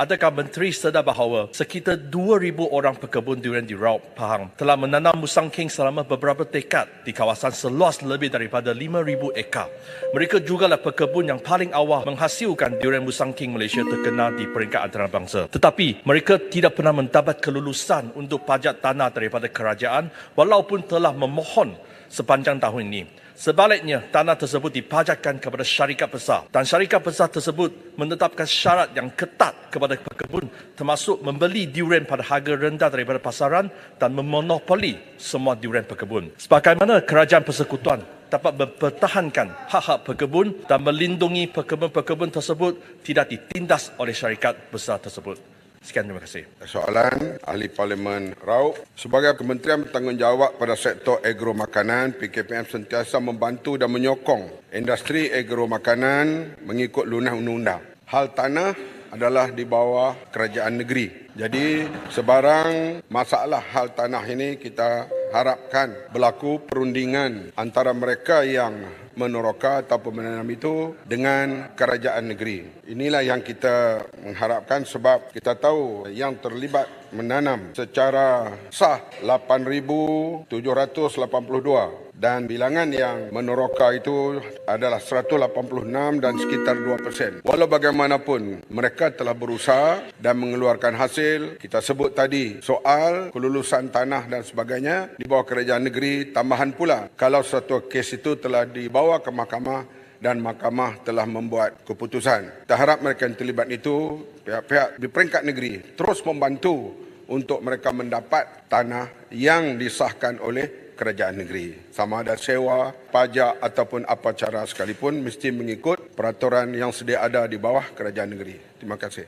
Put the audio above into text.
Adakah Menteri sedar bahawa sekitar 2,000 orang pekebun durian di Raub, Pahang telah menanam musang king selama beberapa dekad di kawasan seluas lebih daripada 5,000 ekar. Mereka jugalah pekebun yang paling awal menghasilkan durian musang king Malaysia terkenal di peringkat antarabangsa. Tetapi mereka tidak pernah mendapat kelulusan untuk pajak tanah daripada kerajaan walaupun telah memohon sepanjang tahun ini. Sebaliknya, tanah tersebut dipajakkan kepada syarikat besar dan syarikat besar tersebut menetapkan syarat yang ketat kepada pekebun termasuk membeli durian pada harga rendah daripada pasaran dan memonopoli semua durian pekebun. Sebagaimana kerajaan persekutuan dapat mempertahankan hak-hak pekebun dan melindungi pekebun-pekebun tersebut tidak ditindas oleh syarikat besar tersebut. Sekian, terima kasih. Soalan Ahli Parlimen Raub. Sebagai Kementerian Bertanggungjawab pada sektor agro makanan, PKPM sentiasa membantu dan menyokong industri agro makanan mengikut lunas undang-undang. Hal tanah adalah di bawah kerajaan negeri. Jadi sebarang masalah hal tanah ini kita harapkan berlaku perundingan antara mereka yang meneroka ataupun menanam itu dengan kerajaan negeri. Inilah yang kita mengharapkan sebab kita tahu yang terlibat menanam secara sah 8,782 dan bilangan yang meneroka itu adalah 186 dan sekitar 2%. Walau bagaimanapun mereka telah berusaha dan mengeluarkan hasil. Kita sebut tadi soal kelulusan tanah dan sebagainya di bawah kerajaan negeri. Tambahan pula kalau suatu kes itu telah dibawa ke mahkamah dan mahkamah telah membuat keputusan. Kita harap mereka yang terlibat itu, pihak-pihak di peringkat negeri terus membantu untuk mereka mendapat tanah yang disahkan oleh kerajaan negeri. Sama ada sewa, pajak ataupun apa cara sekalipun mesti mengikut peraturan yang sedia ada di bawah kerajaan negeri. Terima kasih.